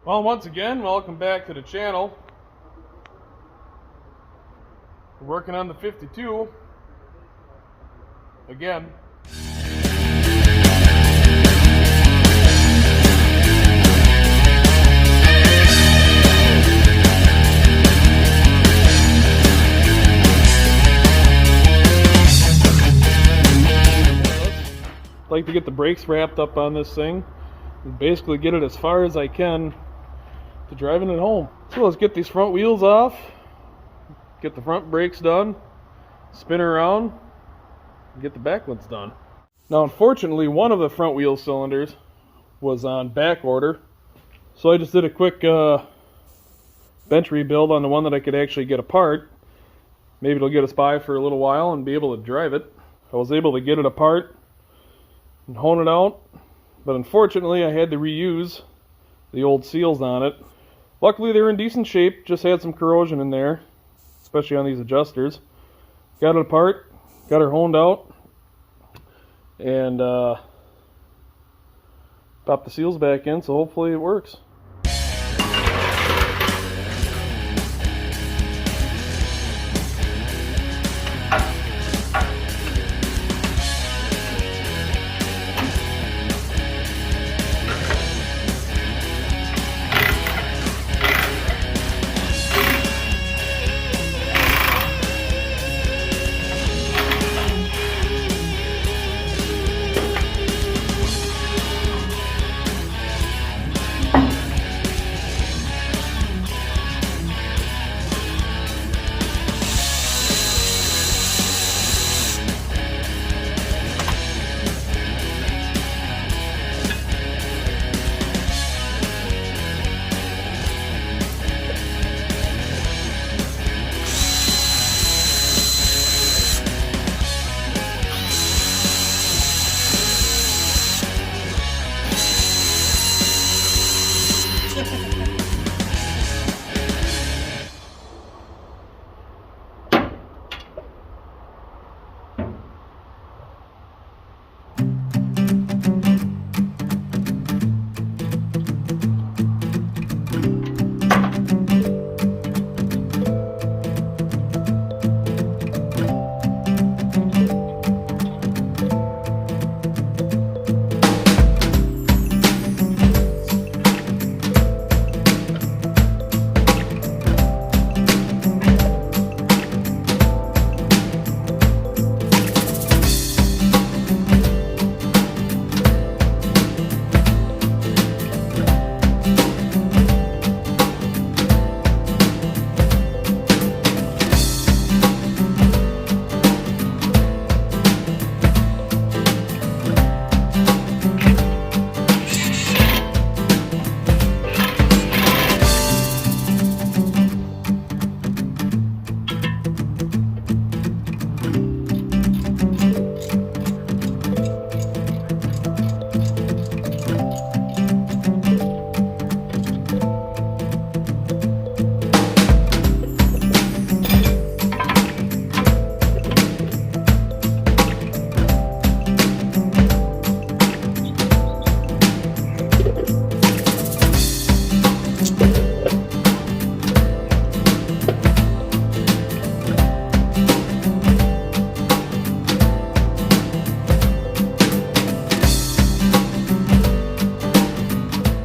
Well, once again, welcome back to the channel. We're working on the 52 again. I'd like to get the brakes wrapped up on this thing and basically get it as far as I can to driving it home. So let's get these front wheels off, get the front brakes done, spin around, and get the back ones done. Now unfortunately one of the front wheel cylinders was on back order, so I just did a quick bench rebuild on the one that I could actually get apart. Maybe it'll get us by for a little while and be able to drive it. I was able to get it apart and hone it out, but unfortunately I had to reuse the old seals on it. Luckily they're in decent shape, just had some corrosion in there, especially on these adjusters. Got it apart, got her honed out, and popped the seals back in, so hopefully it works.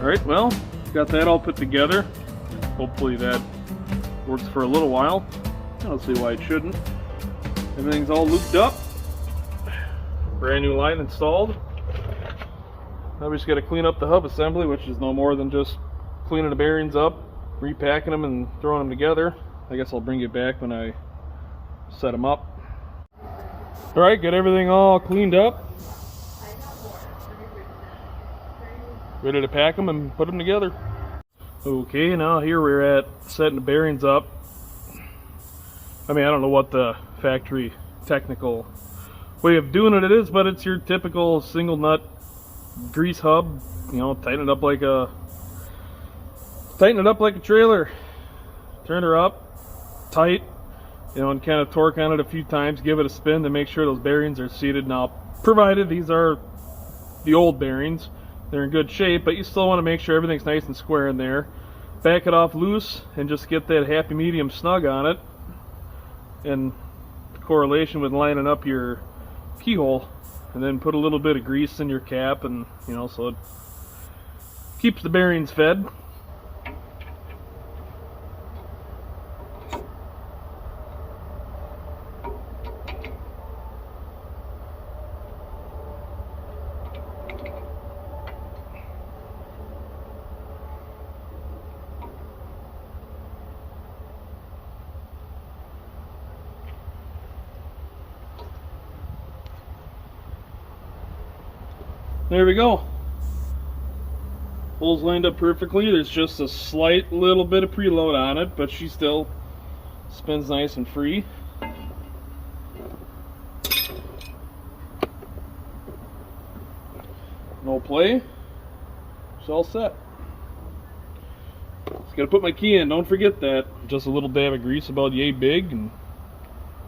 Alright, well, got that all put together. Hopefully that works for a little while. I don't see why it shouldn't. Everything's all looped up. Brand new line installed. Now we just got to clean up the hub assembly, which is no more than just cleaning the bearings up, repacking them and throwing them together. I guess I'll bring you back when I set them up. Alright, got everything all cleaned up. Ready to pack them and put them together. Okay, now here we're at setting the bearings up. I mean, I don't know what the factory technical way of doing it is, but it's your typical single nut grease hub. You know, tighten it up like a trailer. Turn her up tight, you know, and kind of torque on it a few times. Give it a spin to make sure those bearings are seated. Now, provided these are the old bearings, they're in good shape, but you still want to make sure everything's nice and square in there. Back it off loose and just get that happy medium snug on it, and correlation with lining up your keyhole. And then put a little bit of grease in your cap, and so it keeps the bearings fed. There we go. Holes lined up perfectly. There's just a slight little bit of preload on it, but she still spins nice and free. No play. It's all set. Just gotta put my key in. Don't forget that. Just a little dab of grease about yay big, and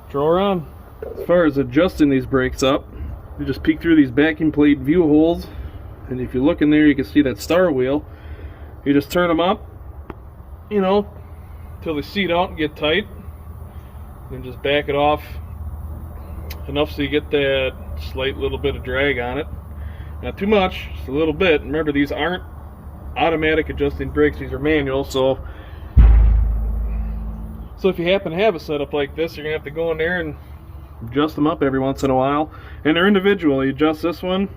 throw her on. As far as adjusting these brakes up, you just peek through these backing plate view holes, and if you look in there, you can see that star wheel. You just turn them up, till they seat out and get tight, and just back it off enough so you get that slight little bit of drag on it. Not too much, just a little bit. Remember, these aren't automatic adjusting brakes, these are manual, so if you happen to have a setup like this, you're gonna have to go in there and adjust them up every once in a while. And they're individual. You adjust this one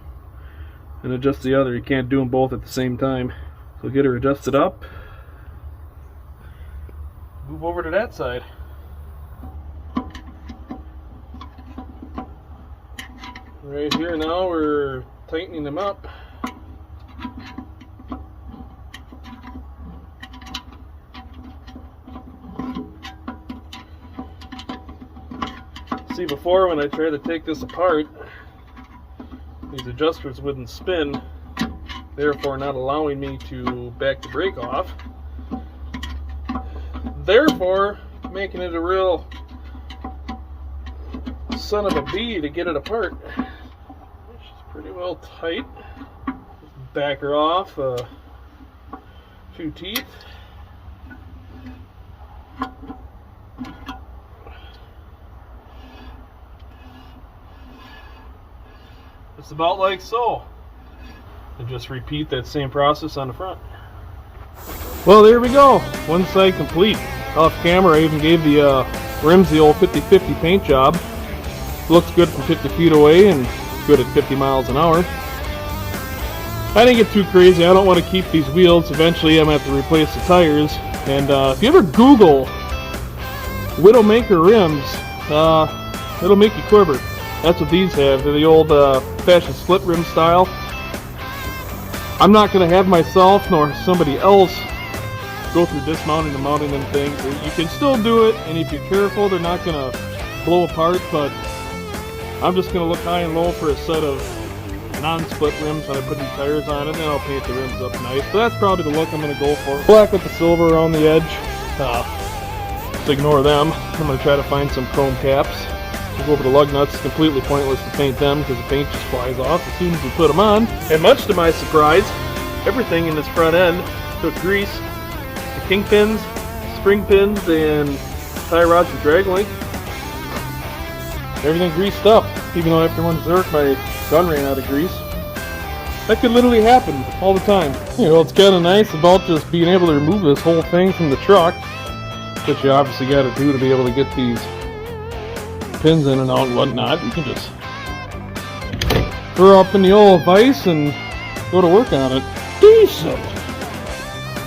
and adjust the other. You can't do them both at the same time. So get her adjusted up. Move over to that side. Right here now we're tightening them up. See, before when I tried to take this apart, these adjusters wouldn't spin, therefore not allowing me to back the brake off, therefore making it a real son of a bee to get it apart. She's pretty well tight. Back her off a few teeth. It's about like so. And just repeat that same process on the front. Well, there we go. One side complete. Off camera, I even gave the rims the old 50-50 paint job. Looks good from 50 feet away and good at 50 miles an hour. I didn't get too crazy. I don't want to keep these wheels. Eventually, I'm going to have to replace the tires. And if you ever Google Widowmaker rims, it'll make you quiver. That's what these have. They're the old fashioned split rim style. I'm not going to have myself nor somebody else go through dismounting and mounting them things. You can still do it, and if you're careful, they're not going to blow apart, but I'm just going to look high and low for a set of non-split rims when I put new tires on it, and then I'll paint the rims up nice. So that's probably the look I'm going to go for. Black with the silver around the edge. Just ignore them. I'm going to try to find some chrome caps. Go over the lug nuts. It's completely pointless to paint them because the paint just flies off as soon as you put them on. And much to my surprise, everything in this front end took grease. The kingpins, spring pins, and tie rods and drag link. Everything greased up. Even though after one zerk my gun ran out of grease. That could literally happen all the time. It's kind of nice about just being able to remove this whole thing from the truck, which you obviously got to do to be able to get these pins in and out and whatnot. You can just throw up in the old vise and go to work on it. Decent.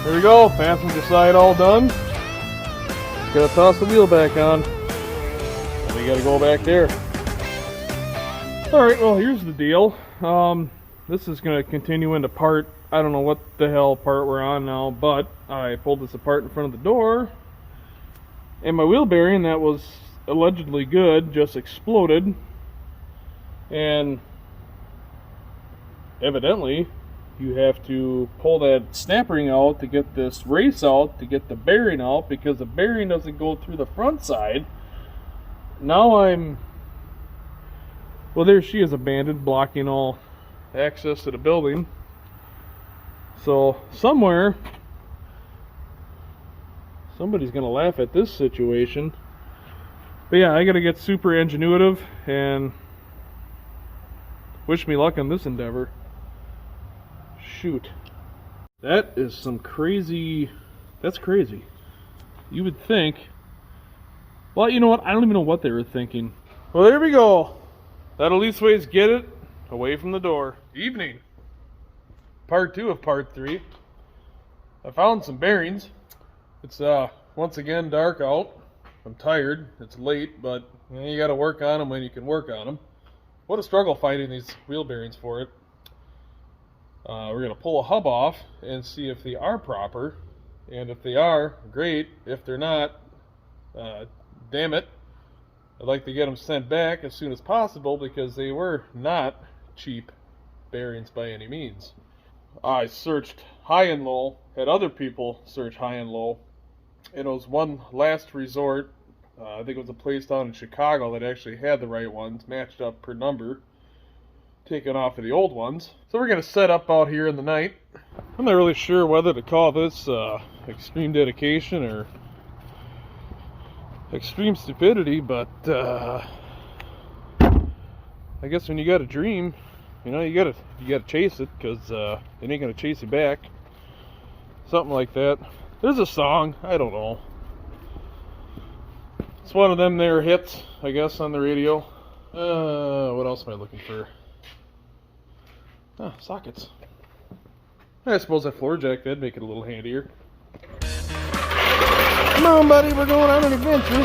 There we go, passenger side all done. Just gotta toss the wheel back on. And we gotta go back there. Alright, well here's the deal. This is gonna continue into part, I don't know what the hell part we're on now, but I pulled this apart in front of the door, and my wheel bearing that was allegedly good just exploded, and evidently you have to pull that snap ring out to get this race out, to get the bearing out, because the bearing doesn't go through the front side. Now well, there she is abandoned, blocking all access to the building. So somewhere somebody's gonna laugh at this situation. But yeah, I gotta get super ingenuitive and wish me luck on this endeavor. Shoot. That is some crazy, that's crazy. You would think, well, you know what, I don't even know what they were thinking. Well, there we go. That'll at least ways get it away from the door. Evening. Part 2 of part 3. I found some bearings. It's once again dark out. I'm tired. It's late, but you gotta work on them when you can work on them. What a struggle finding these wheel bearings for it. We're gonna pull a hub off and see if they are proper, and if they are, great. If they're not, damn it, I'd like to get them sent back as soon as possible because they were not cheap bearings by any means. I searched high and low, had other people search high and low, and it was one last resort. I think it was a place down in Chicago that actually had the right ones, matched up per number, taken off of the old ones. So we're going to set up out here in the night. I'm not really sure whether to call this extreme dedication or extreme stupidity, but I guess when you got a dream, you know, you gotta chase it, because it ain't gonna chase you back. Something like that. There's a song, I don't know. It's one of them there hits, I guess, on the radio. What else am I looking for? Ah, sockets. I suppose that floor jack, that'd make it a little handier. Come on, buddy, we're going on an adventure.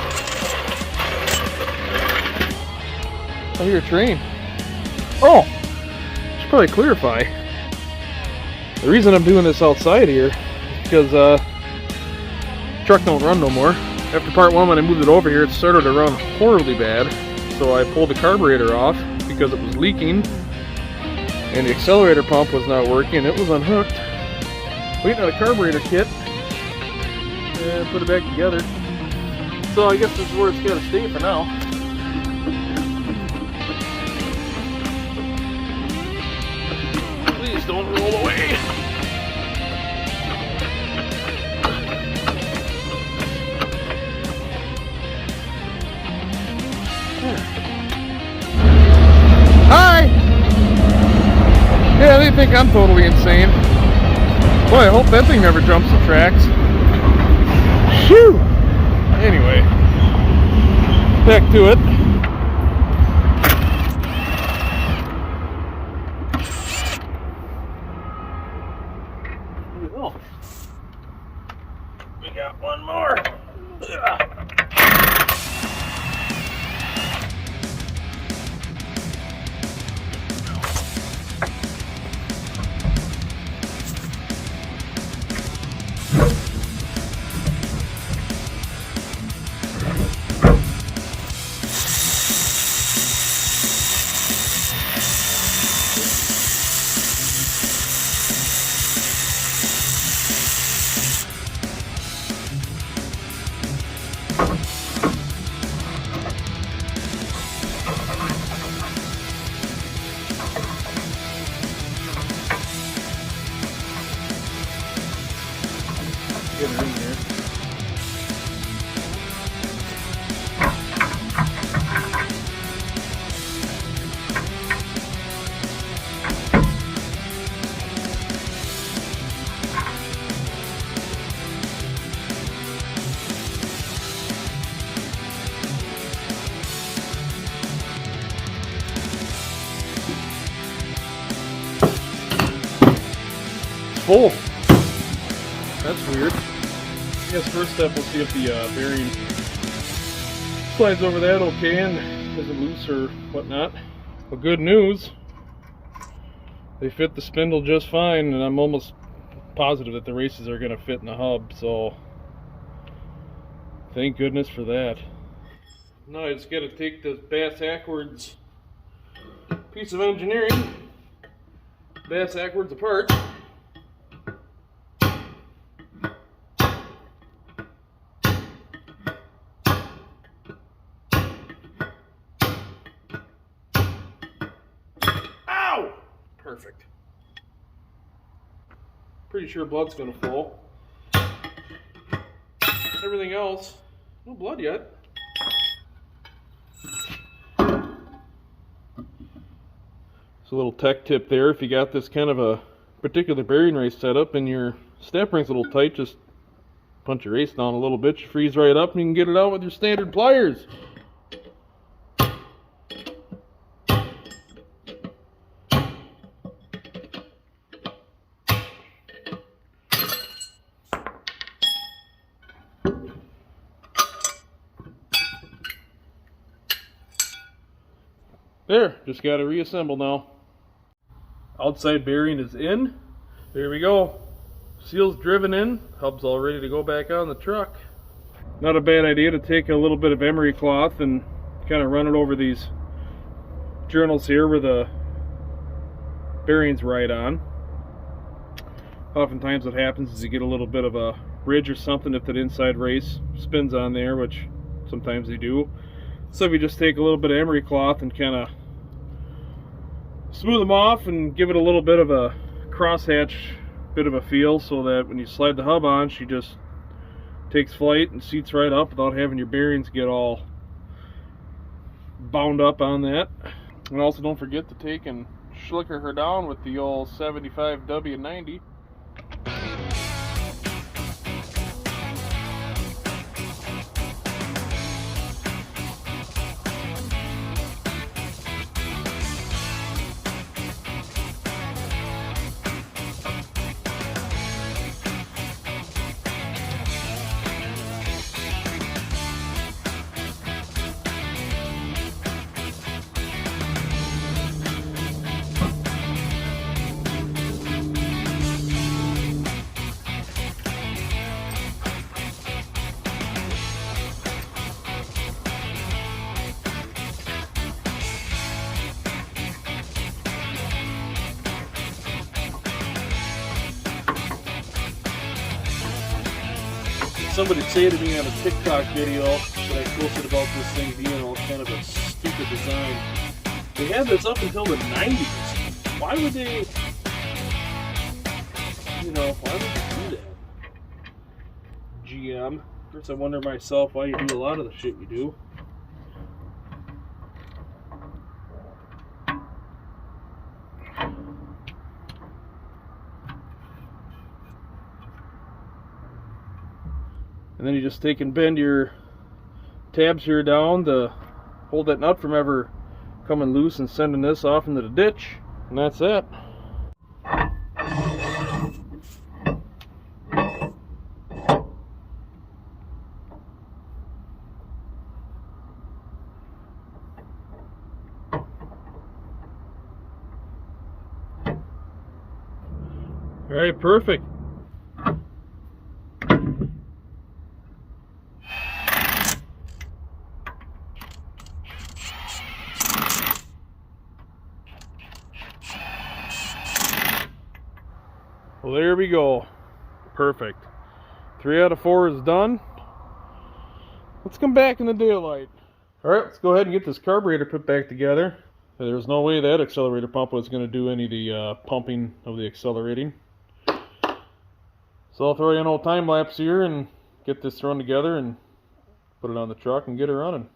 I hear a train. Oh! Should probably clarify. The reason I'm doing this outside here is because truck don't run no more. After part 1, when I moved it over here, it started to run horribly bad. So I pulled the carburetor off because it was leaking, and the accelerator pump was not working. It was unhooked. Waiting on a carburetor kit and put it back together. So I guess this is where it's got to stay for now. Please don't roll away. Hi! Yeah, they think I'm totally insane. Boy, I hope that thing never jumps the tracks. Phew! Anyway, back to it. Here we go. We got one more. Get her in there. Full. That's weird. I guess first step we'll see if the bearing slides over that okay and isn't loose or whatnot. Well, good news. They fit the spindle just fine, and I'm almost positive that the races are going to fit in the hub, so thank goodness for that. Now I just got to take this bass-ackwards piece of engineering, bass-ackwards apart. Perfect. pretty sure blood's going to flow. Everything else, no blood yet. So a little tech tip there, if you got this kind of a particular bearing race setup and your snap ring's a little tight, just punch your race down a little bit, you freeze right up and you can get it out with your standard pliers. There, just got to reassemble now. Outside bearing is in. There we go. Seal's driven in. Hub's all ready to go back on the truck. Not a bad idea to take a little bit of emery cloth and kind of run it over these journals here where the bearings ride on. Oftentimes what happens is you get a little bit of a ridge or something if that inside race spins on there, which sometimes they do. So if you just take a little bit of emery cloth and kind of smooth them off and give it a little bit of a crosshatch bit of a feel, so that when you slide the hub on, she just takes flight and seats right up without having your bearings get all bound up on that. And also don't forget to take and slicker her down with the old 75W90. Somebody say to me on a TikTok video that I posted about this thing being all kind of a stupid design. They had this up until the 90s. Why would they, why would they do that? GM. First I wonder myself why you do a lot of the shit you do. And then you just take and bend your tabs here down to hold that nut from ever coming loose and sending this off into the ditch. And that's it. All right, perfect. Well, there we go. Perfect. 3 out of 4 is done. Let's come back in the daylight. Alright, let's go ahead and get this carburetor put back together. There's no way that accelerator pump was going to do any of the pumping of the accelerating. So I'll throw you an old time lapse here and get this thrown together and put it on the truck and get it running.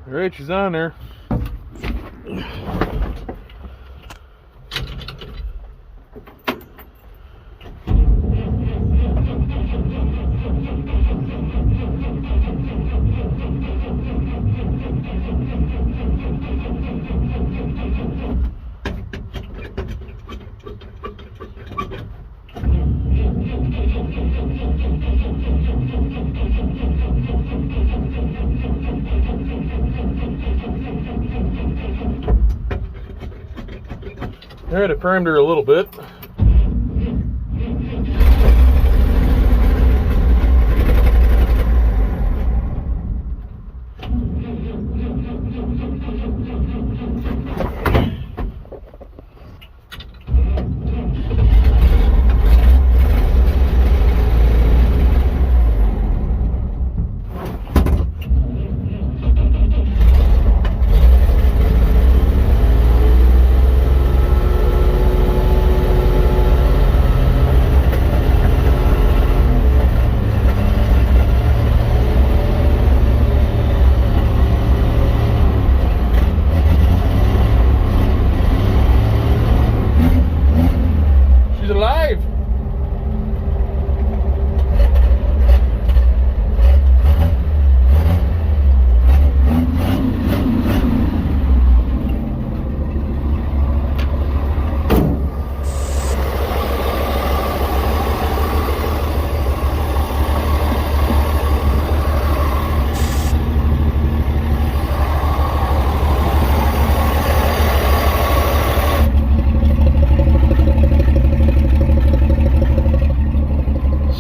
Alright, she's on there. Alright, I primed her a little bit. She's alive.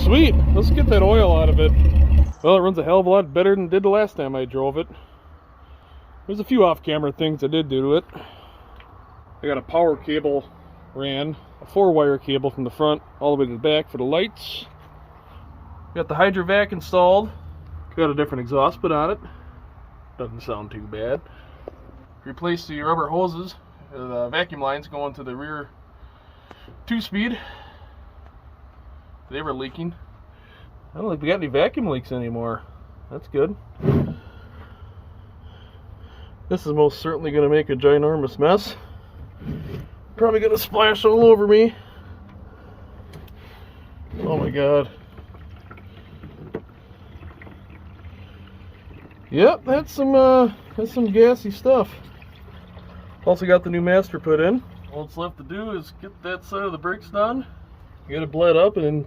Sweet, let's get that oil out of it. Well, it runs a hell of a lot better than it did the last time I drove it. There's a few off-camera things I did do to it. I got a power cable ran, a 4-wire cable from the front all the way to the back for the lights. Got the Hydrovac installed. Got a different exhaust put on it. Doesn't sound too bad. Replaced the rubber hoses, the vacuum lines going to the rear 2-speed. They were leaking. I don't think we got any vacuum leaks anymore. That's good. This is most certainly going to make a ginormous mess. Probably going to splash all over me. Oh my god. Yep, that's some gassy stuff. Also got the new master put in. All that's left to do is get that side of the brakes done. Get it bled up and then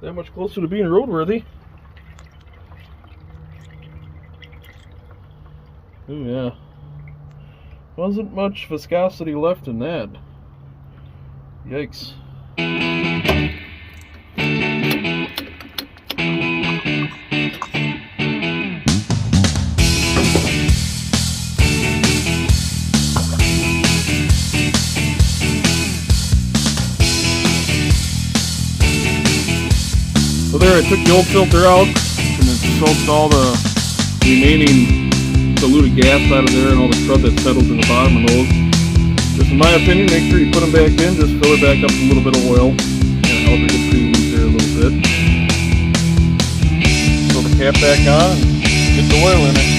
that much closer to being roadworthy. Ooh, yeah. Wasn't much viscosity left in that. Yikes. So there, I took the old filter out and then soaked all the remaining diluted gas out of there and all the crud that settles in the bottom of those. Just in my opinion, make sure you put them back in, just fill her back up with a little bit of oil and help her get pretty loose there a little bit. Throw the cap back on and get the oil in it.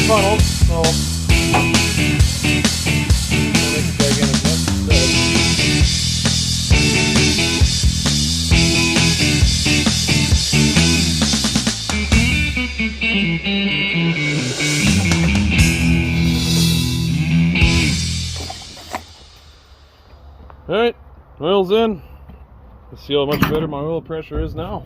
Funnel, so I'll make it back in as much instead. Alright, oil's in. Let's see how much better my oil pressure is now.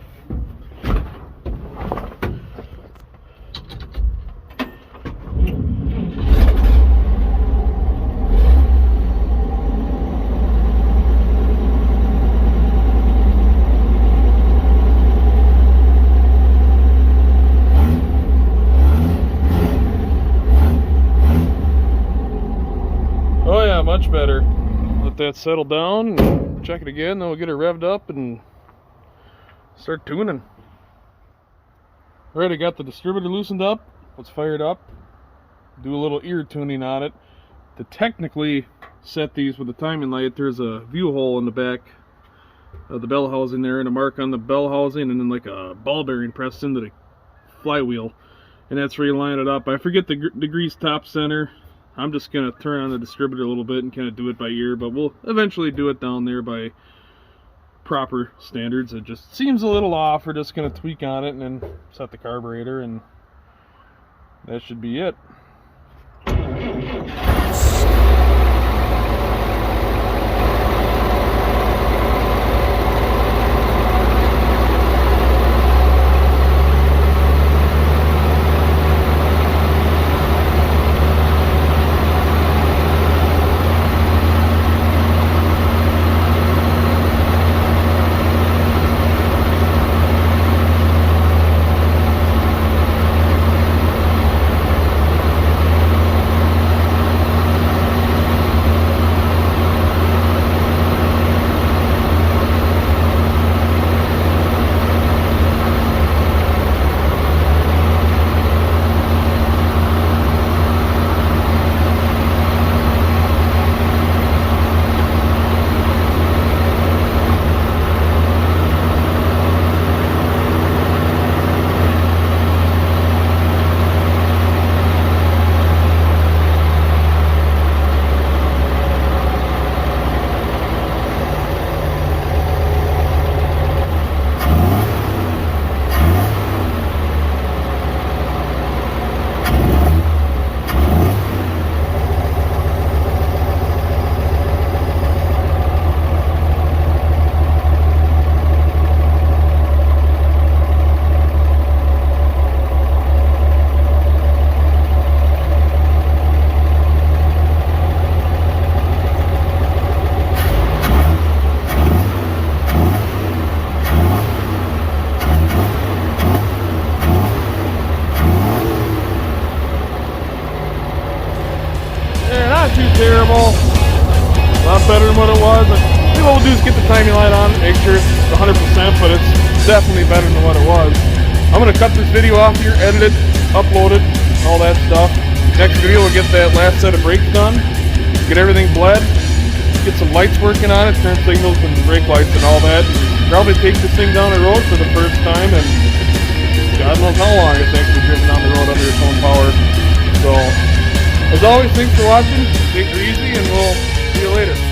Oh yeah, much better. Let that settle down and check it again, then we'll get it revved up and start tuning. Alright, I got the distributor loosened up. Let's fire it up. Do a little ear tuning on it. To technically set these with the timing light, there's a view hole in the back of the bell housing there, and a mark on the bell housing, and then like a ball bearing pressed into the flywheel. And that's where you line it up. I forget the degrees top center. I'm just going to turn on the distributor a little bit and kind of do it by ear, but we'll eventually do it down there by proper standards. It just seems a little off. We're just going to tweak on it and then set the carburetor, and that should be it. Too terrible. A lot better than what it was. I think what we'll do is get the timing light on, make sure it's 100%, but it's definitely better than what it was. I'm going to cut this video off here, edit it, upload it, all that stuff. Next video we'll get that last set of brakes done, get everything bled, get some lights working on it, turn signals and brake lights and all that. Probably take this thing down the road for the first time, and God knows how long it's actually driven down the road under its own power. So, as always, thanks for watching. Take it easy, and we'll see you later.